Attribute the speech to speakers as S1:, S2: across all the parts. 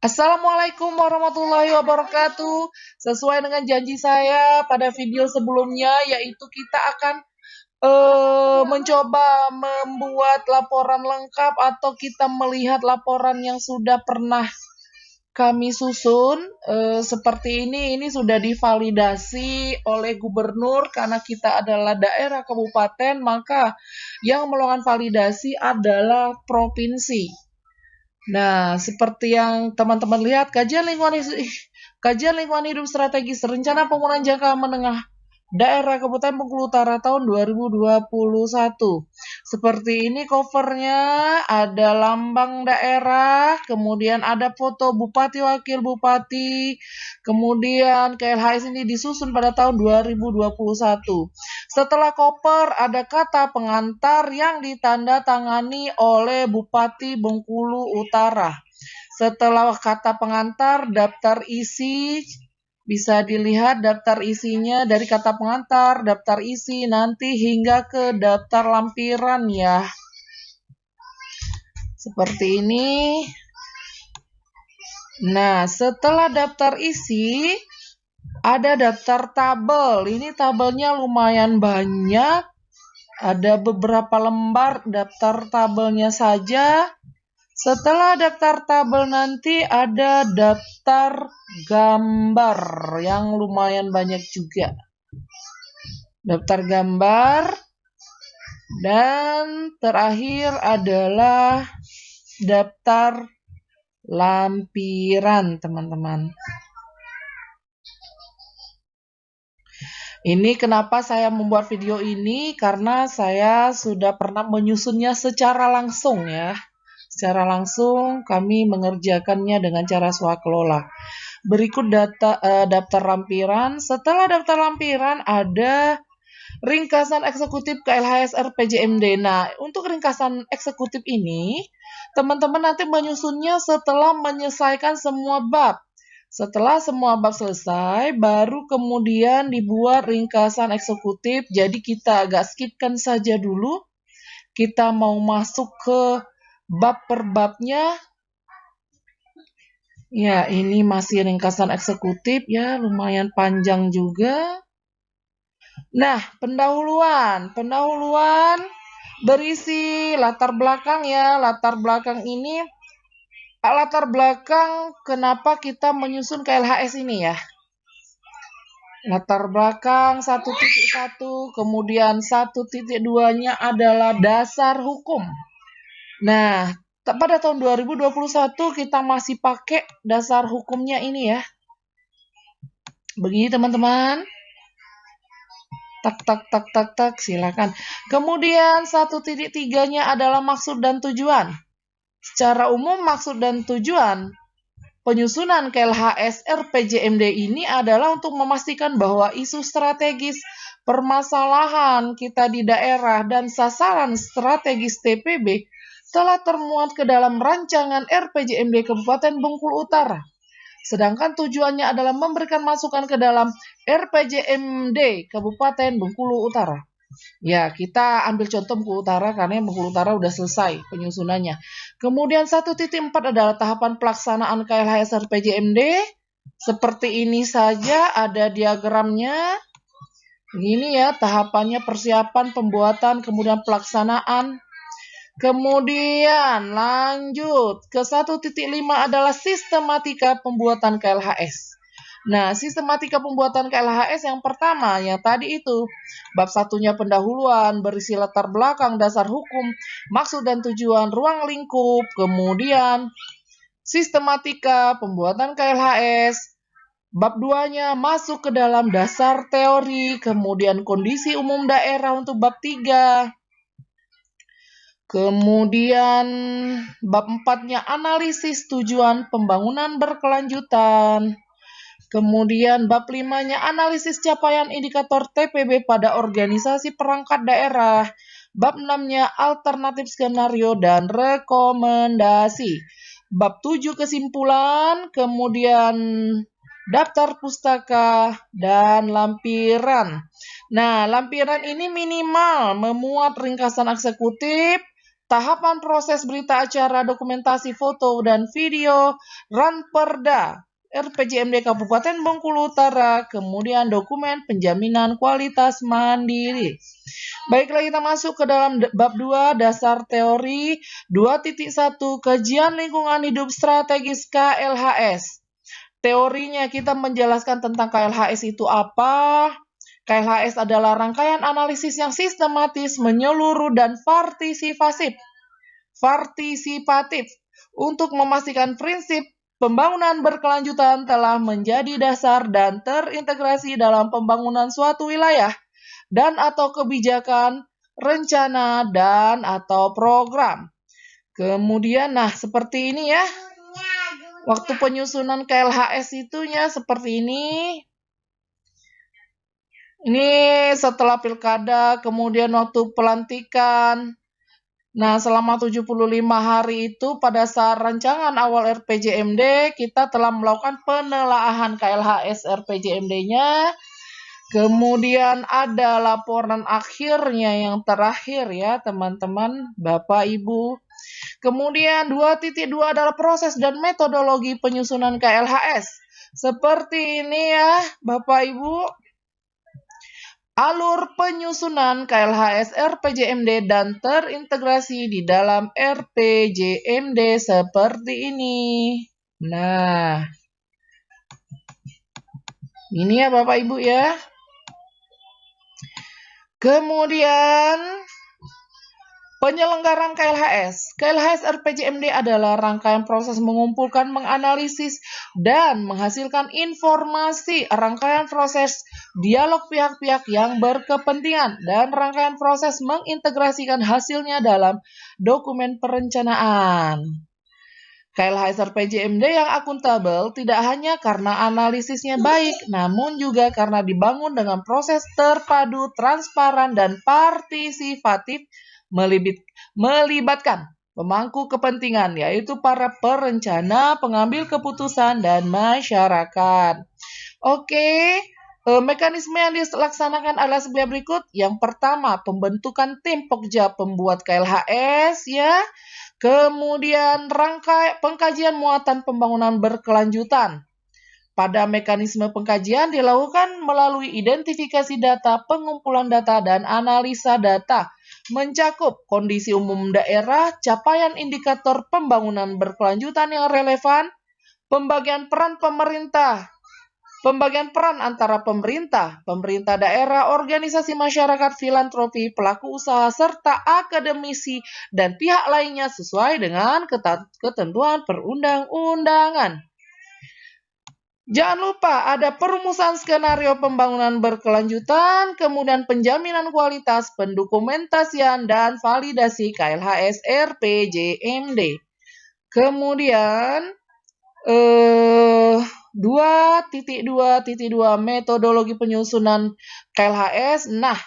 S1: Assalamualaikum warahmatullahi wabarakatuh. Sesuai dengan janji saya pada video sebelumnya, yaitu kita akan mencoba membuat laporan lengkap atau kita melihat laporan yang sudah pernah kami susun. Seperti ini sudah divalidasi oleh gubernur karena kita adalah daerah kabupaten, maka yang melakukan validasi adalah provinsi. Nah, seperti yang teman-teman lihat, kajian lingkungan hidup strategis rencana pembangunan jangka menengah daerah Kabupaten Bengkulu Utara tahun 2021. Seperti ini covernya, ada lambang daerah, kemudian ada foto bupati, wakil bupati, kemudian KLHS ini disusun pada tahun 2021. Setelah cover ada kata pengantar yang ditandatangani oleh Bupati Bengkulu Utara. Setelah kata pengantar, daftar isi bisa dilihat daftar isinya dari kata pengantar, daftar isi, nanti hingga ke daftar lampiran ya. Seperti ini. Nah, setelah daftar isi, ada daftar tabel. Ini tabelnya lumayan banyak. Ada beberapa lembar daftar tabelnya saja. Setelah daftar tabel nanti ada daftar gambar yang lumayan banyak juga. Daftar gambar. Dan terakhir adalah daftar lampiran, teman-teman. Ini kenapa saya membuat video ini, karena saya sudah pernah menyusunnya secara langsung ya. Secara langsung kami mengerjakannya dengan cara swakelola. Berikut daftar lampiran. Setelah daftar lampiran ada ringkasan eksekutif KLHS RPJMD. Nah, untuk ringkasan eksekutif ini, teman-teman nanti menyusunnya setelah menyelesaikan semua bab. Setelah semua bab selesai, baru kemudian dibuat ringkasan eksekutif. Jadi kita agak skipkan saja dulu. Kita mau masuk ke bab per babnya. Ya, ini masih ringkasan eksekutif ya, lumayan panjang juga. Nah, pendahuluan berisi latar belakang ya. Latar belakang kenapa kita menyusun KLHS ini ya. Latar belakang 1.1, kemudian 1.2-nya adalah dasar hukum. Nah, pada tahun 2021 kita masih pakai dasar hukumnya ini ya. Begini teman-teman. Tak, silakan. Kemudian 1.3-nya adalah maksud dan tujuan. Secara umum maksud dan tujuan penyusunan KLHS RPJMD ini adalah untuk memastikan bahwa isu strategis permasalahan kita di daerah dan sasaran strategis TPB telah termuat ke dalam rancangan RPJMD Kabupaten Bengkulu Utara. Sedangkan tujuannya adalah memberikan masukan ke dalam RPJMD Kabupaten Bengkulu Utara. Ya, kita ambil contoh Bengkulu Utara karena Bengkulu Utara udah selesai penyusunannya. Kemudian 1.4 adalah tahapan pelaksanaan KLHS RPJMD. Seperti ini saja ada diagramnya. Ini ya tahapannya, persiapan, pembuatan, kemudian pelaksanaan. Kemudian lanjut ke 1.5 adalah sistematika pembuatan KLHS. Nah, sistematika pembuatan KLHS yang pertama, yang tadi itu, bab satunya pendahuluan, berisi latar belakang, dasar hukum, maksud dan tujuan, ruang lingkup, kemudian sistematika pembuatan KLHS, bab 2-nya masuk ke dalam dasar teori, kemudian kondisi umum daerah untuk bab 3, kemudian bab 4-nya analisis tujuan pembangunan berkelanjutan. Kemudian bab 5-nya analisis capaian indikator TPB pada organisasi perangkat daerah. Bab 6-nya alternatif skenario dan rekomendasi. Bab 7 kesimpulan, kemudian daftar pustaka dan lampiran. Nah, lampiran ini minimal memuat ringkasan eksekutif, tahapan proses berita acara, dokumentasi foto dan video, Ranperda RPJMD Kabupaten Bengkulu Utara, kemudian dokumen penjaminan kualitas mandiri. Baiklah, kita masuk ke dalam bab 2, dasar teori 2.1, kajian lingkungan hidup strategis KLHS. Teorinya kita menjelaskan tentang KLHS itu apa. KLHS adalah rangkaian analisis yang sistematis, menyeluruh, dan partisipatif untuk memastikan prinsip pembangunan berkelanjutan telah menjadi dasar dan terintegrasi dalam pembangunan suatu wilayah dan atau kebijakan, rencana, dan atau program. Kemudian, nah seperti ini ya. Waktu penyusunan KLHS itunya seperti ini. Ini setelah pilkada, kemudian waktu pelantikan. Nah, selama 75 hari itu pada saat rancangan awal RPJMD, kita telah melakukan penelaahan KLHS RPJMD-nya. Kemudian ada laporan akhirnya yang terakhir ya, teman-teman, Bapak, Ibu. Kemudian 2.2 adalah proses dan metodologi penyusunan KLHS. Seperti ini ya, Bapak, Ibu. Alur penyusunan KLHS RPJMD dan terintegrasi di dalam RPJMD seperti ini. Nah, ini ya Bapak Ibu ya. Kemudian penyelenggaraan KLHS. KLHS RPJMD adalah rangkaian proses mengumpulkan, menganalisis, dan menghasilkan informasi, rangkaian proses dialog pihak-pihak yang berkepentingan, dan rangkaian proses mengintegrasikan hasilnya dalam dokumen perencanaan. KLHS RPJMD yang akuntabel tidak hanya karena analisisnya baik, namun juga karena dibangun dengan proses terpadu, transparan, dan partisipatif melibatkan pemangku kepentingan, yaitu para perencana, pengambil keputusan, dan masyarakat. Oke, mekanisme yang dilaksanakan adalah sebagai berikut. Yang pertama, pembentukan tim Pokja pembuat KLHS ya. Kemudian pengkajian muatan pembangunan berkelanjutan. Pada mekanisme pengkajian dilakukan melalui identifikasi data, pengumpulan data, dan analisa data, mencakup kondisi umum daerah, capaian indikator pembangunan berkelanjutan yang relevan, pembagian peran antara pemerintah daerah, organisasi masyarakat, filantropi, pelaku usaha, serta akademisi dan pihak lainnya sesuai dengan ketentuan perundang-undangan. Jangan lupa ada perumusan skenario pembangunan berkelanjutan, kemudian penjaminan kualitas, pendokumentasian, dan validasi KLHS RPJMD. Kemudian 2.2.2 metodologi penyusunan KLHS. Nah,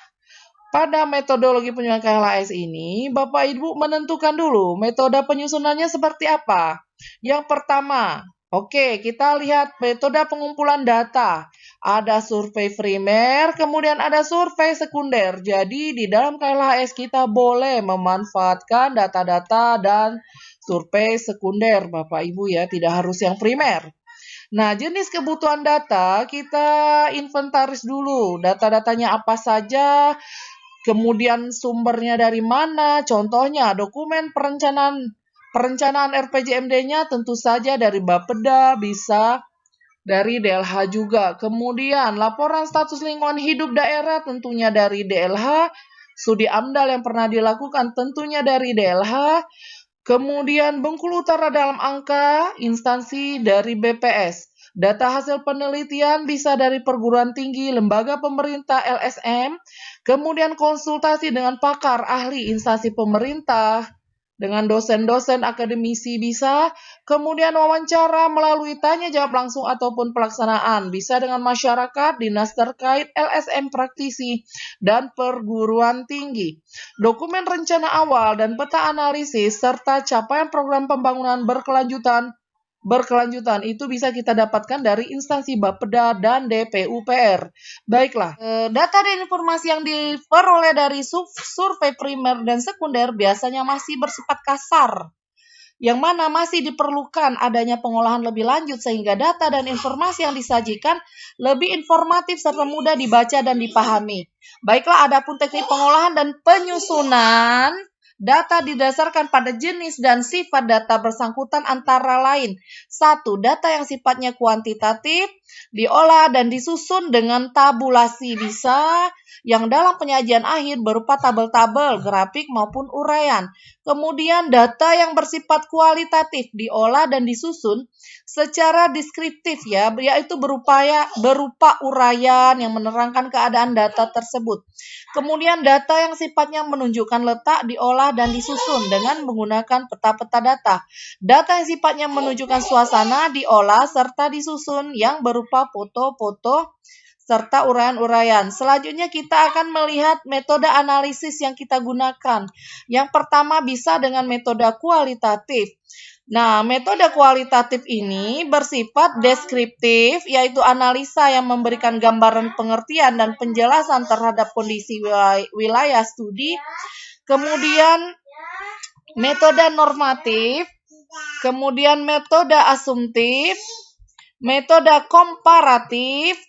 S1: pada metodologi penyusunan KLHS ini, Bapak Ibu menentukan dulu metode penyusunannya seperti apa. Yang pertama, oke, kita lihat metode pengumpulan data. Ada survei primer, kemudian ada survei sekunder. Jadi, di dalam KLHS kita boleh memanfaatkan data-data dan survei sekunder, Bapak Ibu ya, tidak harus yang primer. Nah, jenis kebutuhan data kita inventaris dulu. Data-datanya apa saja, kemudian sumbernya dari mana. Contohnya, dokumen perencanaan RPJMD-nya tentu saja dari Bapeda, bisa dari DLH juga. Kemudian laporan status lingkungan hidup daerah tentunya dari DLH. Studi AMDAL yang pernah dilakukan tentunya dari DLH. Kemudian Bengkulu Utara dalam angka, instansi dari BPS. Data hasil penelitian bisa dari perguruan tinggi, lembaga pemerintah, LSM. Kemudian konsultasi dengan pakar, ahli, instansi pemerintah. Dengan dosen-dosen akademisi bisa, kemudian wawancara melalui tanya jawab langsung ataupun pelaksanaan, bisa dengan masyarakat, dinas terkait, LSM praktisi, dan perguruan tinggi. Dokumen rencana awal dan peta analisis, serta capaian program pembangunan berkelanjutan berkelanjutan. Itu bisa kita dapatkan dari instansi Bapeda dan DPUPR. Baiklah, data dan informasi yang diperoleh dari survei primer dan sekunder biasanya masih bersifat kasar, yang mana masih diperlukan adanya pengolahan lebih lanjut sehingga data dan informasi yang disajikan lebih informatif serta mudah dibaca dan dipahami. Baiklah, adapun teknik pengolahan dan penyusunan data didasarkan pada jenis dan sifat data bersangkutan antara lain. 1. Data yang sifatnya kuantitatif, diolah dan disusun dengan tabulasi bisa, yang dalam penyajian akhir berupa tabel-tabel, grafik maupun uraian. Kemudian data yang bersifat kualitatif diolah dan disusun secara deskriptif ya, yaitu berupa uraian yang menerangkan keadaan data tersebut. Kemudian data yang sifatnya menunjukkan letak diolah dan disusun dengan menggunakan peta-peta data. Data yang sifatnya menunjukkan suasana diolah serta disusun yang berupa foto-foto serta uraian-uraian. Selanjutnya kita akan melihat metode analisis yang kita gunakan. Yang pertama bisa dengan metode kualitatif. Nah, metode kualitatif ini bersifat deskriptif, yaitu analisa yang memberikan gambaran pengertian dan penjelasan terhadap kondisi wilayah studi. Kemudian metode normatif, kemudian metode asumtif, metode komparatif.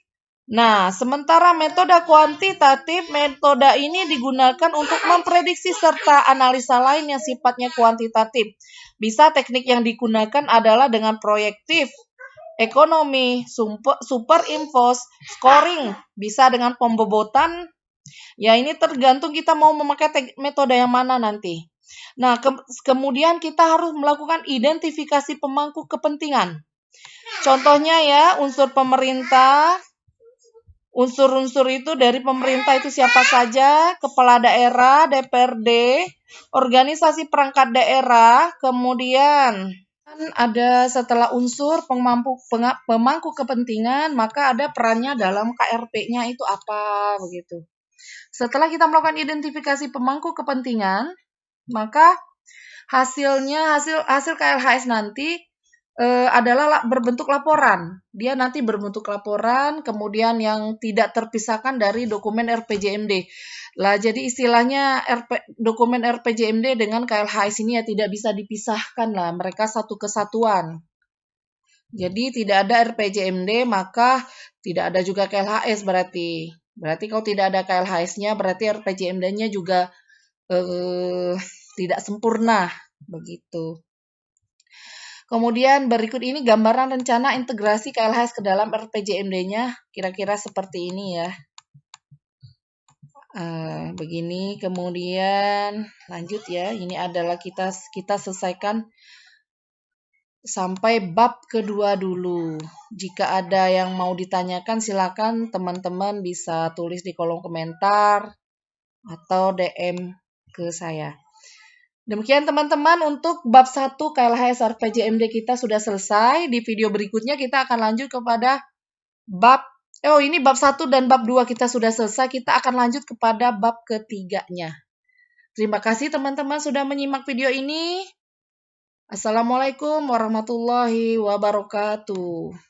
S1: Nah, sementara metode kuantitatif, metode ini digunakan untuk memprediksi serta analisa lain yang sifatnya kuantitatif. Bisa teknik yang digunakan adalah dengan proyektif, ekonomi, superimpose, scoring, bisa dengan pembobotan. Ya, ini tergantung kita mau memakai metode yang mana nanti. Nah, kemudian kita harus melakukan identifikasi pemangku kepentingan. Contohnya ya, unsur pemerintah. Unsur-unsur itu dari pemerintah itu siapa saja, kepala daerah, DPRD, organisasi perangkat daerah, kemudian ada setelah unsur pemangku kepentingan, maka ada perannya dalam KRP-nya itu apa, begitu. Setelah kita melakukan identifikasi pemangku kepentingan, maka hasil KLHS nanti adalah berbentuk laporan. Dia nanti berbentuk laporan, kemudian yang tidak terpisahkan dari dokumen RPJMD. Lah, jadi istilahnya dokumen RPJMD dengan KLHS ini ya tidak bisa dipisahkan lah, mereka satu kesatuan. Jadi tidak ada RPJMD, maka tidak ada juga KLHS berarti. Berarti kalau tidak ada KLHS-nya, berarti RPJMD-nya juga tidak sempurna, begitu. Kemudian berikut ini gambaran rencana integrasi KLHS ke dalam RPJMD-nya, kira-kira seperti ini ya. Begini, kemudian lanjut ya. Ini adalah kita selesaikan sampai bab kedua dulu. Jika ada yang mau ditanyakan, silakan teman-teman bisa tulis di kolom komentar atau DM ke saya. Demikian teman-teman untuk bab 1 KLHS RPJMD kita sudah selesai. Di video berikutnya kita akan lanjut kepada ini bab 1 dan bab 2 kita sudah selesai. Kita akan lanjut kepada bab ketiganya. Terima kasih teman-teman sudah menyimak video ini. Assalamualaikum warahmatullahi wabarakatuh.